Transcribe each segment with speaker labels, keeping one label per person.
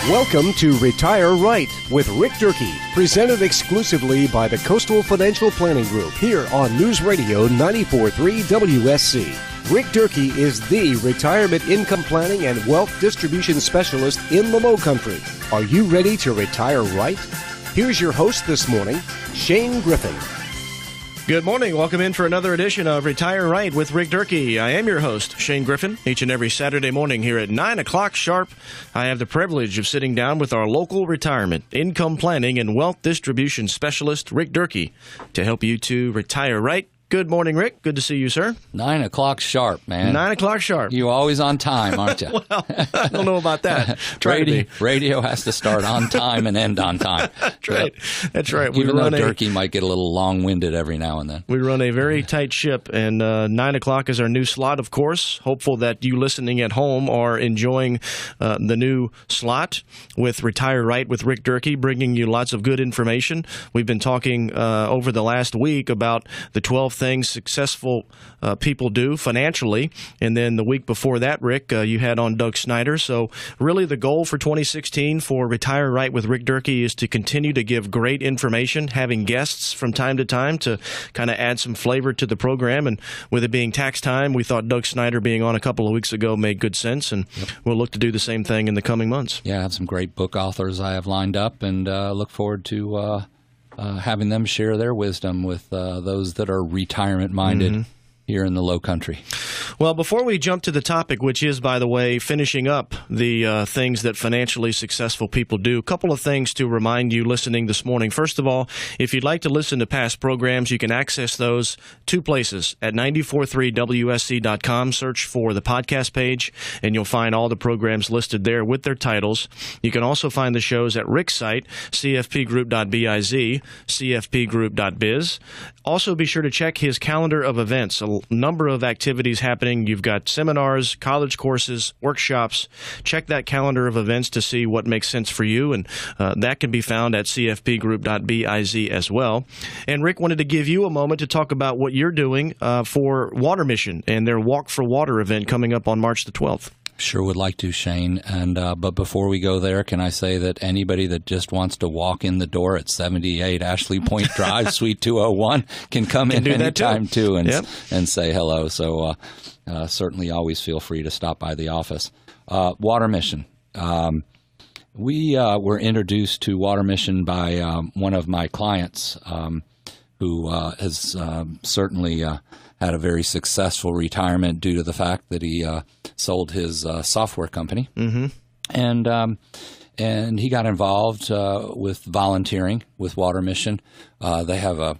Speaker 1: Welcome to Retire Right with Rick Durkee, presented exclusively by the Coastal Financial Planning Group here on News Radio 94.3 WSC. Rick Durkee is the retirement income planning and wealth distribution specialist in the Lowcountry. Are you ready to retire right? Here's your host this morning, Shane Griffin.
Speaker 2: Good morning. Welcome in for another edition of Retire Right with Rick Durkee. I am your host, Shane Griffin. Each and every Saturday morning here at 9 o'clock sharp, I have the privilege of sitting down with our local retirement, income planning, and wealth distribution specialist, Rick Durkee, to help you to retire right. Good morning, Rick. Good to see you, sir.
Speaker 3: 9 o'clock sharp, man.
Speaker 2: 9 o'clock sharp.
Speaker 3: You're always on time, aren't you?
Speaker 2: Well, I don't know about that.
Speaker 3: Radio has to start on time and end on time.
Speaker 2: That's right. That's right.
Speaker 3: Even though Durkee might get a little long-winded every now and then.
Speaker 2: We run a very tight ship, and 9 o'clock is our new slot, of course. Hopeful that you listening at home are enjoying the new slot with Retire Right with Rick Durkee, bringing you lots of good information. We've been talking over the last week about the 12 things successful people do financially. And then the week before that, Rick, you had on Doug Snyder. So really the goal for 2016 for Retire Right with Rick Durkee is to continue to give great information, having guests from time to time to kind of add some flavor to the program. And with it being tax time, we thought Doug Snyder being on a couple of weeks ago made good sense. And we'll look to do the same thing in the coming months.
Speaker 3: Yeah, I have some great book authors I have lined up, and look forward to having them share their wisdom with those that are retirement-minded here in the Lowcountry.
Speaker 2: Well, before we jump to the topic, which is, by the way, finishing up the things that financially successful people do, a couple of things to remind you listening this morning. First of all, if you'd like to listen to past programs, you can access those two places at 943WSC.com. Search for the podcast page, and you'll find all the programs listed there with their titles. You can also find the shows at Rick's site, cfpgroup.biz, cfpgroup.biz. Also, be sure to check his calendar of events. A number of activities happening. You've got seminars, college courses, workshops. Check that calendar of events to see what makes sense for you, and that can be found at cfpgroup.biz as well. And Rick wanted to give you a moment to talk about what you're doing for Water Mission and their Walk for Water event coming up on March the 12th.
Speaker 3: Sure would like to, Shane. And but before we go there, can I say that anybody that just wants to walk in the door at 78 Ashley Point Drive, Suite 201, can come in anytime too and say hello. So certainly always feel free to stop by the office. Water Mission. We were introduced to Water Mission by one of my clients who has certainly had a very successful retirement due to the fact that he sold his software company, and he got involved with volunteering with Water Mission. They have a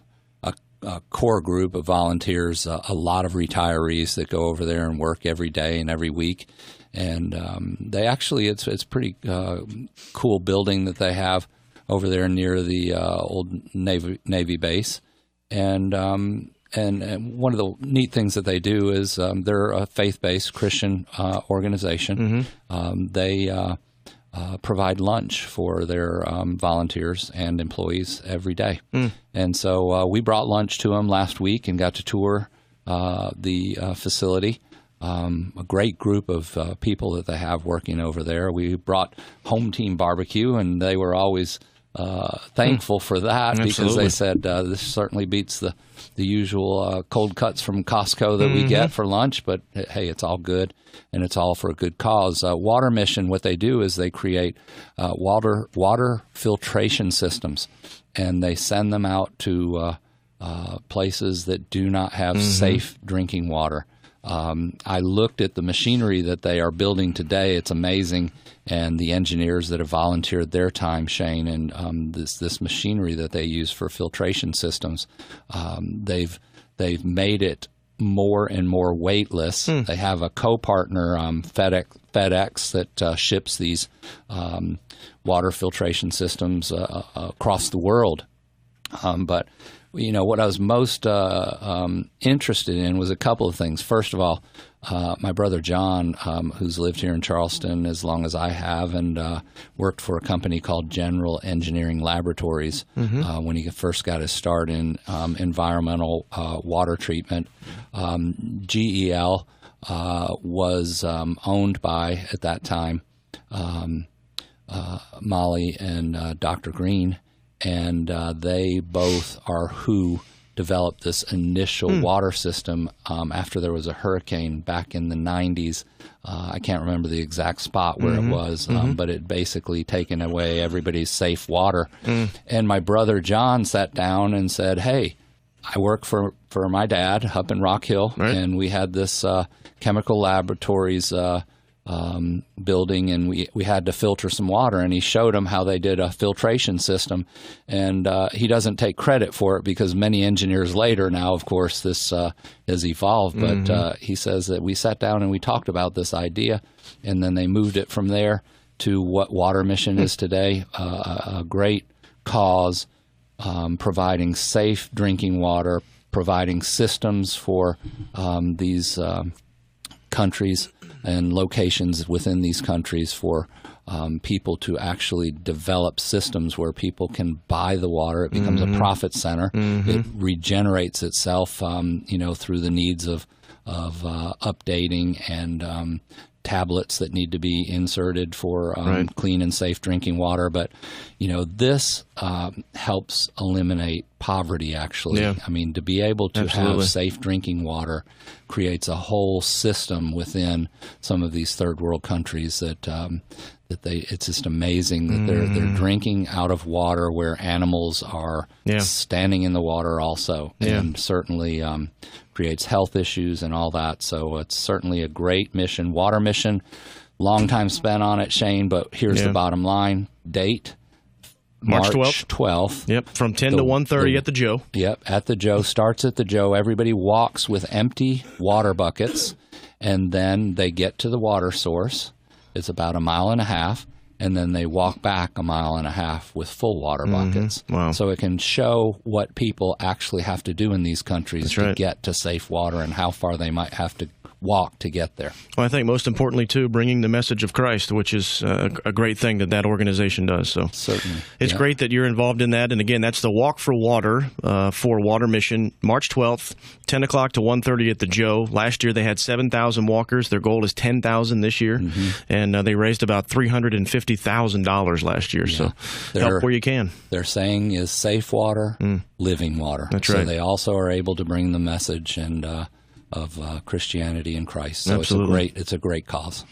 Speaker 3: core group of volunteers, a lot of retirees that go over there and work every day and every week. And they actually, it's pretty cool building that they have over there near the old Navy base, and one of the neat things that they do is they're a faith-based Christian organization. They provide lunch for their volunteers and employees every day. And so we brought lunch to them last week and got to tour the facility. A great group of people that they have working over there. We brought home team barbecue, and they were always thankful for that. Absolutely. Because they said this certainly beats the usual cold cuts from Costco that we get for lunch, but hey, it's all good, and it's all for a good cause. Water Mission, what they do is they create water filtration systems, and they send them out to places that do not have safe drinking water. I looked at the machinery that they are building today. It's amazing. And the engineers that have volunteered their time, Shane, and this machinery that they use for filtration systems, they've made it more and more weightless. They have a co-partner, FedEx, that ships these water filtration systems across the world. But you know, what I was most interested in was a couple of things. First of all, my brother John, who's lived here in Charleston as long as I have, and worked for a company called General Engineering Laboratories when he first got his start in environmental water treatment. GEL was owned by, at that time, Molly and Dr. Green, and they both are who developed this initial water system after there was a hurricane back in the 90s. I can't remember the exact spot where it was, but it basically taken away everybody's safe water. And my brother John sat down and said, hey, I work for my dad up in Rock Hill, and we had this chemical laboratories building, and we had to filter some water, and he showed him how they did a filtration system, and he doesn't take credit for it because many engineers later now, of course, this has evolved, but he says that we sat down and we talked about this idea, and then they moved it from there to what Water Mission is today, a great cause, providing safe drinking water, providing systems for these countries and locations within these countries for people to actually develop systems where people can buy the water. It becomes a profit center. It regenerates itself, through the needs of updating and tablets that need to be inserted for clean and safe drinking water. But, this helps eliminate poverty, actually. Yeah. I mean, to be able to have safe drinking water creates a whole system within some of these third world countries that it's just amazing that they're drinking out of water where animals are standing in the water also, and certainly creates health issues and all that. So it's certainly a great mission. Water Mission, long time spent on it, Shane, but here's the bottom line. Date, March 12th.
Speaker 2: Yep, from 10 to 1:30 at the Joe.
Speaker 3: Yep, at the Joe. Starts at the Joe. Everybody walks with empty water buckets, and then they get to the water source. It's about 1.5 miles, and then they walk back 1.5 miles with full water buckets.
Speaker 2: Wow.
Speaker 3: So it can show what people actually have to do in these countries to get to safe water and how far they might have to walk to get there.
Speaker 2: Well, I think most importantly, too, bringing the message of Christ, which is a great thing that organization does. So
Speaker 3: certainly,
Speaker 2: it's great that you're involved in that. And again, that's the Walk for Water for Water Mission, March 12th, 10 o'clock to 1:30 at the Joe. Last year they had 7,000 walkers. Their goal is 10,000 this year, and they raised about $350,000 last year. So help where you can.
Speaker 3: Their saying is safe water, living water.
Speaker 2: That's right.
Speaker 3: So they also are able to bring the message and of Christianity in Christ. So it's a great cause.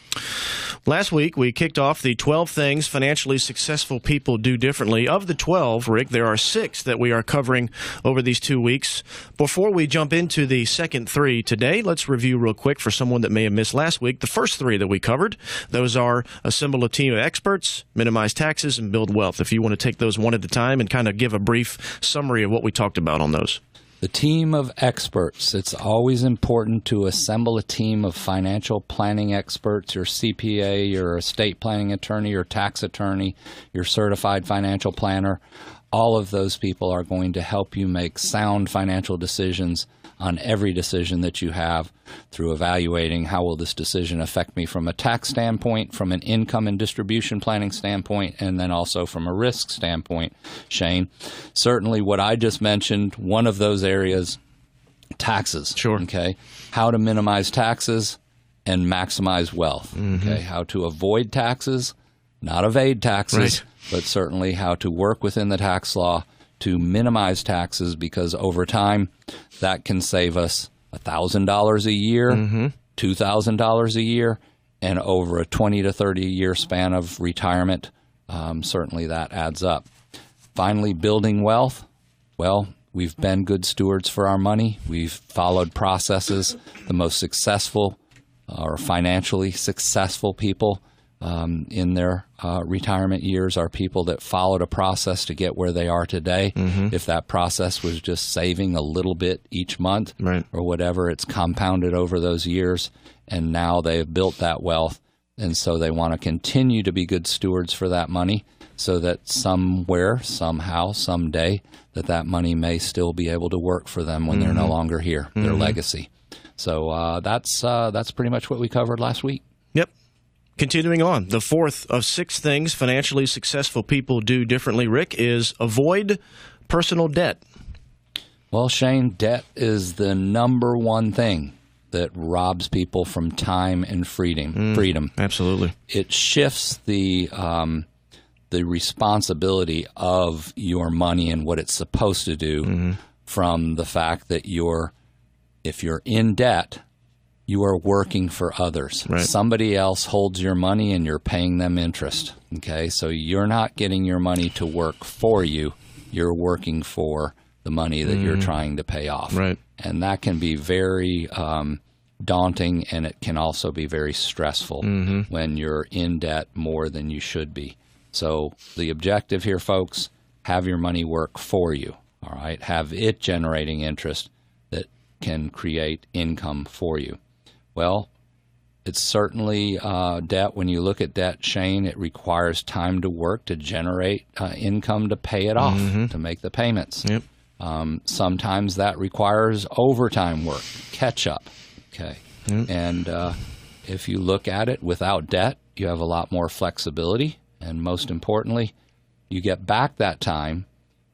Speaker 2: Last week, we kicked off the 12 things financially successful people do differently. Of the 12, Rick, there are 6 that we are covering over these 2 weeks. Before we jump into the second 3 today, let's review real quick for someone that may have missed last week. The first 3 that we covered, those are assemble a team of experts, minimize taxes, and build wealth. If you want to take those one at a time and kind of give a brief summary of what we talked about on those.
Speaker 3: The team of experts. It's always important to assemble a team of financial planning experts, your CPA, your estate planning attorney, your tax attorney, your certified financial planner. All of those people are going to help you make sound financial decisions on every decision that you have through evaluating how will this decision affect me from a tax standpoint, from an income and distribution planning standpoint, and then also from a risk standpoint, Shane. Certainly what I just mentioned, one of those areas, taxes.
Speaker 2: Sure.
Speaker 3: Okay. How to minimize taxes and maximize wealth. Okay. How to avoid taxes, not evade taxes, but certainly how to work within the tax law to minimize taxes, because over time that can save us $1,000 a year, $2,000 a year, and over a 20 to 30 year span of retirement, certainly that adds up. Finally, building wealth. Well, we've been good stewards for our money. We've followed processes. The most successful or financially successful people in their retirement years are people that followed a process to get where they are today. If that process was just saving a little bit each month or whatever, it's compounded over those years, and now they have built that wealth, and so they want to continue to be good stewards for that money so that somewhere, somehow, someday, that money may still be able to work for them when they're no longer here, their legacy. So that's pretty much what we covered last week.
Speaker 2: Yep. Continuing on, the fourth of 6 things financially successful people do differently, Rick, is avoid personal debt.
Speaker 3: Well, Shane, debt is the number one thing that robs people from time and freedom.
Speaker 2: Absolutely.
Speaker 3: It shifts the the responsibility of your money and what it's supposed to do from the fact that if you're in debt, you are working for others.
Speaker 2: Right.
Speaker 3: Somebody else holds your money and you're paying them interest. Okay, so you're not getting your money to work for you. You're working for the money that you're trying to pay off.
Speaker 2: Right.
Speaker 3: And that can be very daunting, and it can also be very stressful when you're in debt more than you should be. So the objective here, folks, have your money work for you. All right, have it generating interest that can create income for you. Well, it's certainly debt. When you look at debt, Shane, it requires time to work to generate income to pay it off, to make the payments.
Speaker 2: Yep.
Speaker 3: Sometimes that requires overtime work, catch up. Okay. And if you look at it without debt, you have a lot more flexibility. And most importantly, you get back that time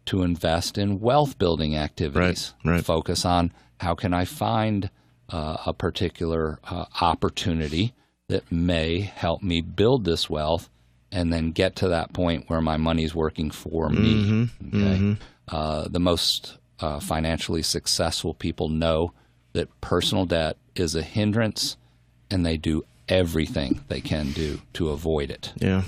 Speaker 3: to invest in wealth building activities.
Speaker 2: Right.
Speaker 3: Focus on how can I find a particular opportunity that may help me build this wealth and then get to that point where my money's working for me. Okay? The most financially successful people know that personal debt is a hindrance, and they do everything they can do to avoid it.
Speaker 2: Yeah.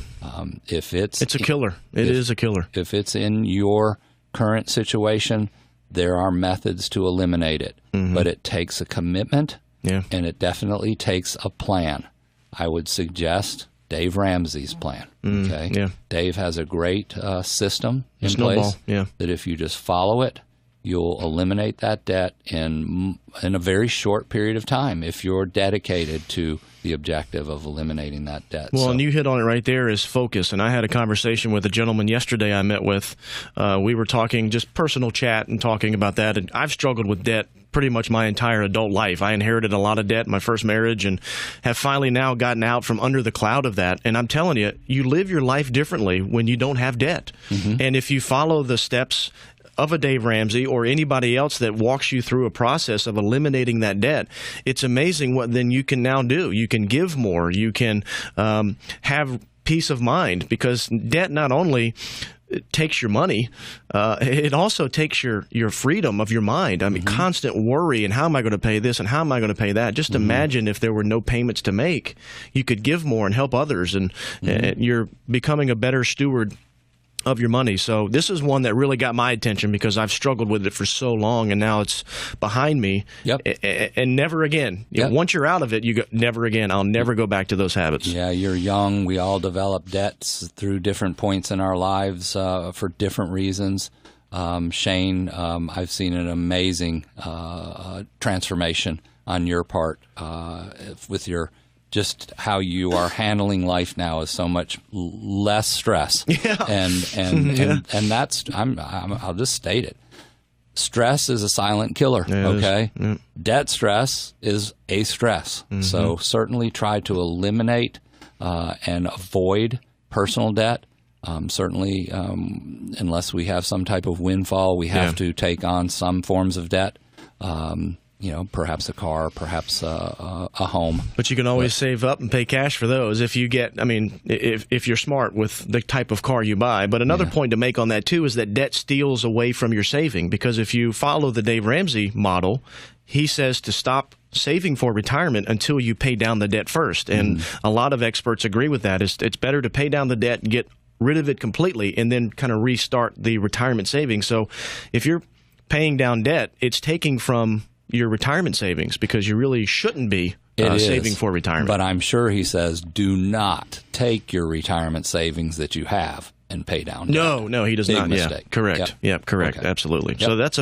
Speaker 3: If it's
Speaker 2: a killer. It is a killer.
Speaker 3: If it's in your current situation, there are methods to eliminate it, but it takes a commitment, and it definitely takes a plan. I would suggest Dave Ramsey's plan. Okay.
Speaker 2: Yeah.
Speaker 3: Dave has a great system in
Speaker 2: Snowball.
Speaker 3: place that if you just follow it, you'll eliminate that debt in a very short period of time if you're dedicated to the objective of eliminating that debt.
Speaker 2: Well, and you hit on it right there is focus. And I had a conversation with a gentleman yesterday I met with. We were talking just personal chat and talking about that. And I've struggled with debt pretty much my entire adult life. I inherited a lot of debt in my first marriage and have finally now gotten out from under the cloud of that. And I'm telling you, you live your life differently when you don't have debt. And if you follow the steps of a Dave Ramsey or anybody else that walks you through a process of eliminating that debt, it's amazing what then you can now do. You can give more. You can have peace of mind, because debt not only takes your money, it also takes your freedom of your mind. I mean, constant worry and how am I going to pay this and how am I going to pay that? Just imagine if there were no payments to make. You could give more and help others, and you're becoming a better steward of your money. So this is one that really got my attention because I've struggled with it for so long, and now it's behind me. And never again. Once you're out of it, you go, never again. I'll never go back to those habits.
Speaker 3: Yeah, you're young. We all develop debts through different points in our lives for different reasons. Shane, I've seen an amazing transformation on your part with your just how you are handling life now is so much less stress. And that's I'll just state it. Stress is a silent killer. Okay, debt stress is a stress. So certainly try to eliminate and avoid personal debt. Certainly, unless we have some type of windfall, we have to take on some forms of debt. Perhaps a car, perhaps a home.
Speaker 2: But you can always save up and pay cash for those if you get, if you're smart with the type of car you buy. But another point to make on that, too, is that debt steals away from your saving. Because if you follow the Dave Ramsey model, he says to stop saving for retirement until you pay down the debt first. And a lot of experts agree with that. It's better to pay down the debt and get rid of it completely and then kind of restart the retirement savings. So if you're paying down debt, it's taking from your retirement savings because you really shouldn't be saving for retirement.
Speaker 3: But I'm sure he says do not take your retirement savings that you have and pay down debt.
Speaker 2: No, he does not.
Speaker 3: Mistake.
Speaker 2: Yeah, correct. Correct. Okay. Absolutely. So that's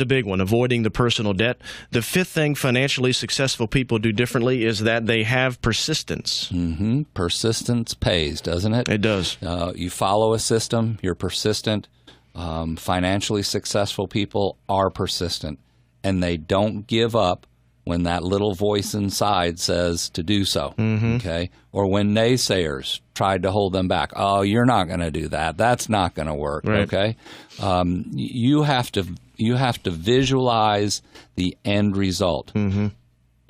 Speaker 2: a big one, avoiding the personal debt. The fifth thing financially successful people do differently is that they have persistence.
Speaker 3: Persistence pays, doesn't it?
Speaker 2: It does.
Speaker 3: You follow a system, you're persistent. Financially successful people are persistent. And they don't give up when that little voice inside says to do so, okay? Or when naysayers tried to hold them back. Oh, you're not going to do that. That's not going to work, okay? You have to visualize the end result.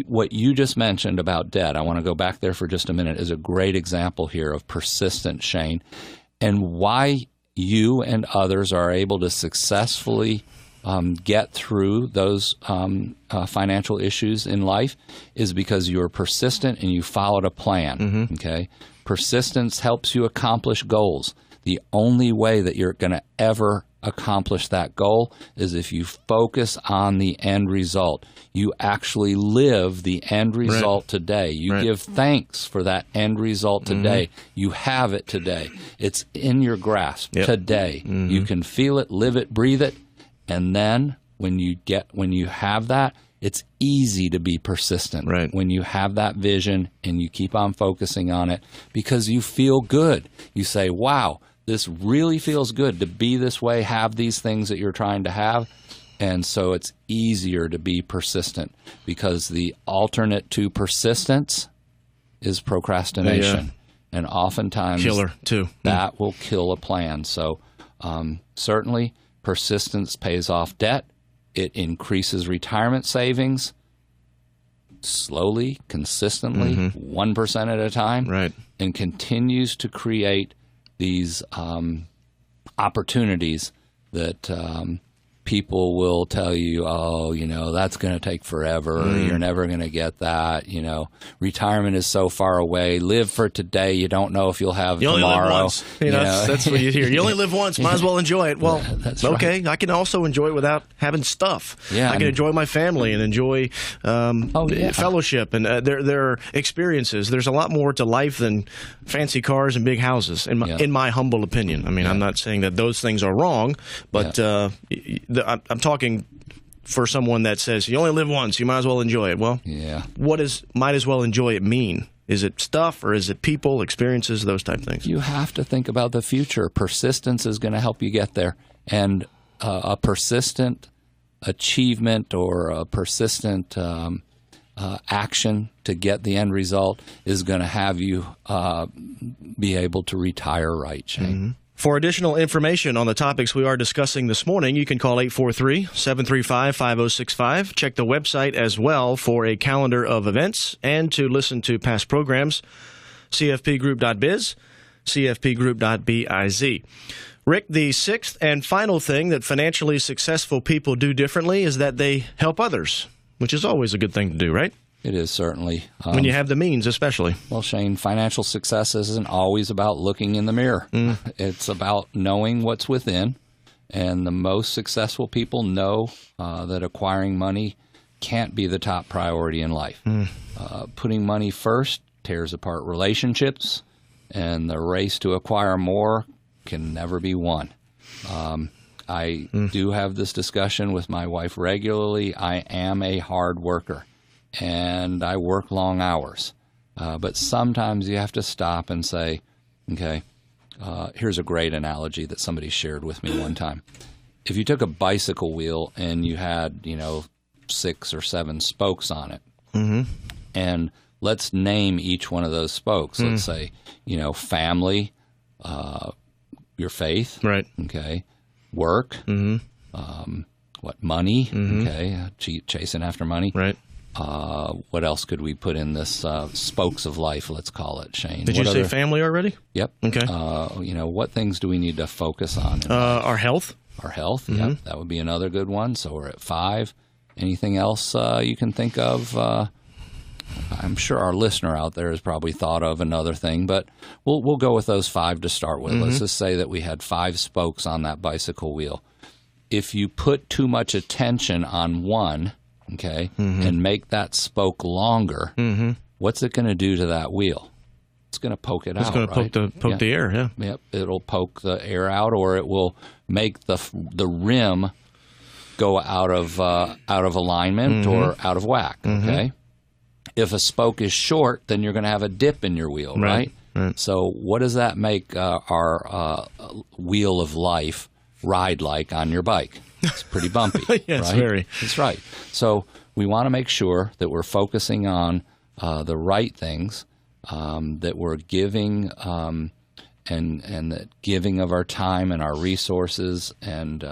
Speaker 3: What you just mentioned about debt, I want to go back there for just a minute, is a great example here of persistence, Shane. and why you and others are able to successfully get through those financial issues in life is because you were persistent and you followed a plan. Okay, persistence helps you accomplish goals. The only way that you're going to ever accomplish that goal is if you focus on the end result. You actually live the end result today. You give thanks for that end result today. You have it today. It's in your grasp today. You can feel it, live it, breathe it, and then when you have that, it's easy to be persistent. When you have that vision and you keep on focusing on it because you feel good. You say, wow, this really feels good to be this way, have these things that you're trying to have. And so it's easier to be persistent because the alternate to persistence is procrastination. And oftentimes
Speaker 2: killer too.
Speaker 3: That will kill a plan. So certainly persistence pays off debt. It increases retirement savings slowly, consistently, 1% at a time, and continues to create these opportunities that people will tell you, oh, that's going to take forever. You're never going to get that. Retirement is so far away. Live for today. You don't know if you'll have tomorrow.
Speaker 2: Only live once. That's what you hear. You only live once. Might as well enjoy it. Well,
Speaker 3: that's
Speaker 2: okay.
Speaker 3: right.
Speaker 2: I can also enjoy it without having stuff.
Speaker 3: Yeah,
Speaker 2: I can enjoy my family and enjoy fellowship and their experiences. There's a lot more to life than fancy cars and big houses, in my humble opinion. I mean, I'm not saying that those things are wrong, but I'm talking for someone that says you only live once, you might as well enjoy it. Well, what does might as well enjoy it mean? Is it stuff or is it people, experiences, those type of things?
Speaker 3: You have to think about the future. Persistence is going to help you get there. And a persistent achievement or a persistent action to get the end result is going to have you be able to retire right, Shane.
Speaker 2: For additional information on the topics we are discussing this morning, you can call 843-735-5065. Check the website as well for a calendar of events and to listen to past programs, cfpgroup.biz, cfpgroup.biz. Rick, the sixth and final thing that financially successful people do differently is that they help others, which is always a good thing to do, right?
Speaker 3: It is certainly.
Speaker 2: When you have the means, especially.
Speaker 3: Well, Shane, financial success isn't always about looking in the mirror. It's about knowing what's within. And the most successful people know that acquiring money can't be the top priority in life. Putting money first tears apart relationships, and the race to acquire more can never be won. I do have this discussion with my wife regularly. I am a hard worker. And I work long hours. But sometimes you have to stop and say, okay, here's a great analogy that somebody shared with me one time. If you took a bicycle wheel and you had, 6 or 7 spokes on it, and let's name each one of those spokes. Let's say, family, your faith,
Speaker 2: right?
Speaker 3: Okay, work, money, okay, chasing after money,
Speaker 2: right?
Speaker 3: What else could we put in this spokes of life, let's call it, Shane?
Speaker 2: Did you say family already?
Speaker 3: Yep.
Speaker 2: Okay.
Speaker 3: What things do we need to focus on?
Speaker 2: Our health.
Speaker 3: Our health, yeah. That would be another good one. So we're at 5. Anything else you can think of? I'm sure our listener out there has probably thought of another thing, but we'll go with those 5 to start with. Let's just say that we had 5 spokes on that bicycle wheel. If you put too much attention on one, okay, and make that spoke longer, what's it going to do to that wheel? It's going to poke it out,
Speaker 2: It's going to poke the air, yeah.
Speaker 3: Yep, it'll poke the air out, or it will make the rim go out of alignment or out of whack, okay? If a spoke is short, then you're going to have a dip in your wheel, right? So what does that make our wheel of life ride like on your bike? It's pretty bumpy,
Speaker 2: yes,
Speaker 3: right?
Speaker 2: Very.
Speaker 3: That's right. So we want to make sure that we're focusing on the right things, that we're giving and that giving of our time and our resources and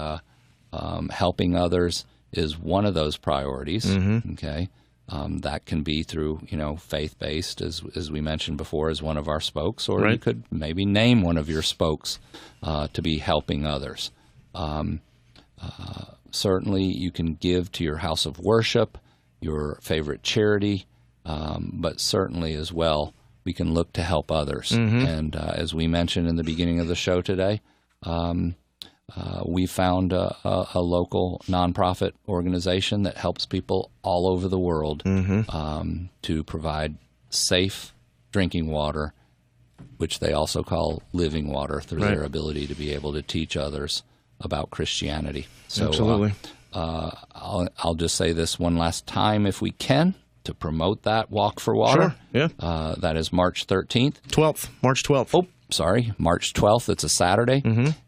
Speaker 3: helping others is one of those priorities, okay? That can be through, faith-based, as we mentioned before, as one of our spokes, or you could maybe name one of your spokes to be helping others. Certainly, you can give to your house of worship, your favorite charity, but certainly as well, we can look to help others. And as we mentioned in the beginning of the show today, we found a local nonprofit organization that helps people all over the world to provide safe drinking water, which they also call living water, through their ability to be able to teach others about Christianity. So,
Speaker 2: absolutely.
Speaker 3: I'll just say this one last time, if we can, to promote that Walk for Water.
Speaker 2: Sure. Yeah.
Speaker 3: That is March 13th.
Speaker 2: March 12th.
Speaker 3: Oh, sorry, March 12th. It's a Saturday.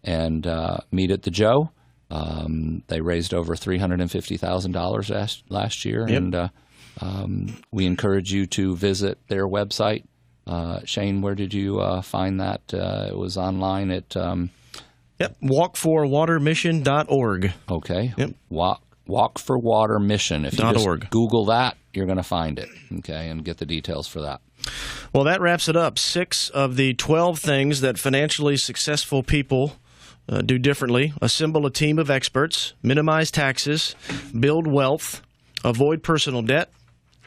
Speaker 3: And meet at the Joe. They raised over $350,000 last year. And we encourage you to visit their website. Shane, where did you find that? It was online at...
Speaker 2: walkforwatermission.org.
Speaker 3: Okay. Yep. Walk for Water Mission. If you just Google that, you're going to find it, okay, and get the details for that.
Speaker 2: Well, that wraps it up. 6 of the 12 things that financially successful people do differently: assemble a team of experts, minimize taxes, build wealth, avoid personal debt,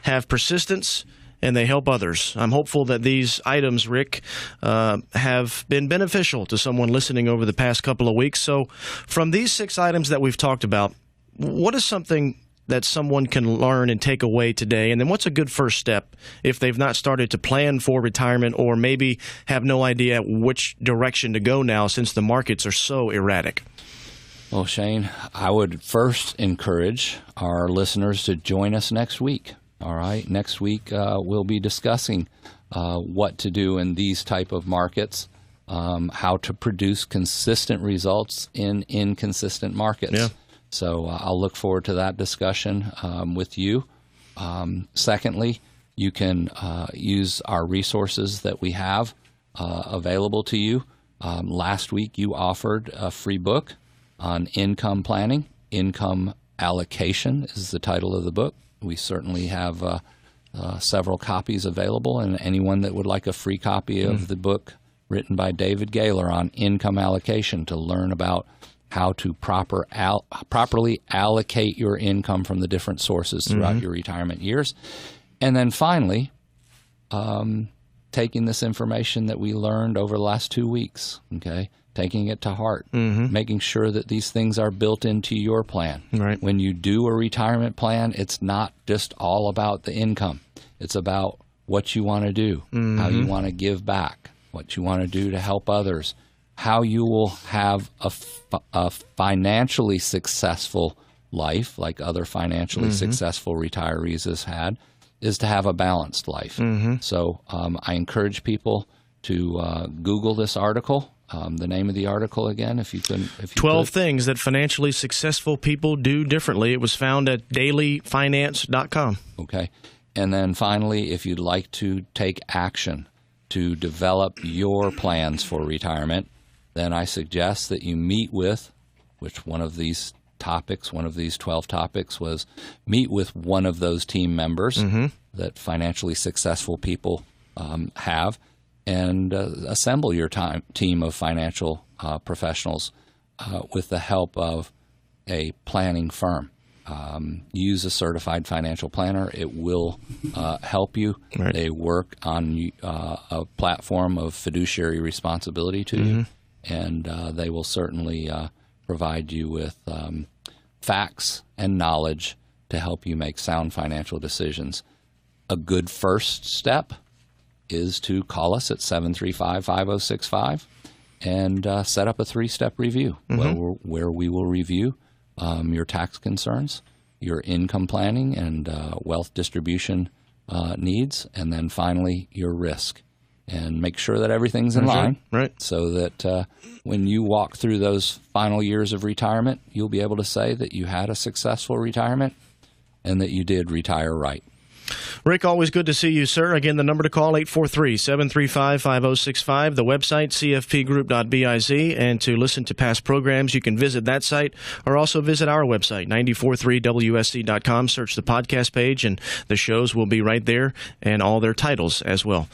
Speaker 2: have persistence, and they help others. I'm hopeful that these items, Rick, have been beneficial to someone listening over the past couple of weeks. So from these 6 items that we've talked about, what is something that someone can learn and take away today? And then what's a good first step if they've not started to plan for retirement, or maybe have no idea which direction to go now since the markets are so erratic?
Speaker 3: Well, Shane, I would first encourage our listeners to join us next week. All right. Next week, we'll be discussing what to do in these type of markets, how to produce consistent results in inconsistent markets. Yeah. So I'll look forward to that discussion with you. Secondly, you can use our resources that we have available to you. Last week, you offered a free book on income planning. Income Allocation is the title of the book. We certainly have several copies available, and anyone that would like a free copy of the book written by David Gaylor on income allocation to learn about how to properly allocate your income from the different sources throughout your retirement years. And then finally, taking this information that we learned over the last 2 weeks, okay, taking it to heart, making sure that these things are built into your plan.
Speaker 2: Right.
Speaker 3: When you do a retirement plan, it's not just all about the income. It's about what you want to do, how you want to give back, what you want to do to help others, how you will have a financially successful life, like other financially successful retirees has had, is to have a balanced life. So I encourage people to Google this article. The name of the article again, if you could.
Speaker 2: 12 things that financially successful people do differently. It was found at dailyfinance.com.
Speaker 3: Okay. And then finally, if you'd like to take action to develop your plans for retirement, then I suggest that you meet with, which one of these 12 topics was, meet with one of those team members that financially successful people have, and assemble your team of financial professionals with the help of a planning firm. Use a certified financial planner. It will help you.
Speaker 2: Right.
Speaker 3: They work on a platform of fiduciary responsibility to you, and they will certainly provide you with facts and knowledge to help you make sound financial decisions. A good first step is to call us at 735-5065 and set up a 3-step review where we will review your tax concerns, your income planning and wealth distribution needs, and then finally your risk. And make sure that everything's in line,
Speaker 2: right?
Speaker 3: So that when you walk through those final years of retirement, you'll be able to say that you had a successful retirement and that you did retire right.
Speaker 2: Rick, always good to see you, sir. Again, the number to call, 843-735-5065. The website, cfpgroup.biz. And to listen to past programs, you can visit that site or also visit our website, 943wsc.com. Search the podcast page, and the shows will be right there and all their titles as well.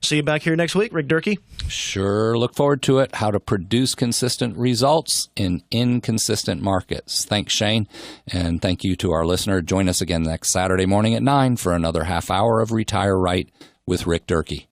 Speaker 2: See you back here next week, Rick Durkee.
Speaker 3: Sure. Look forward to it. How to produce consistent results in inconsistent markets. Thanks, Shane. And thank you to our listener. Join us again next Saturday morning at 9 for another half hour of Retire Right with Rick Durkee.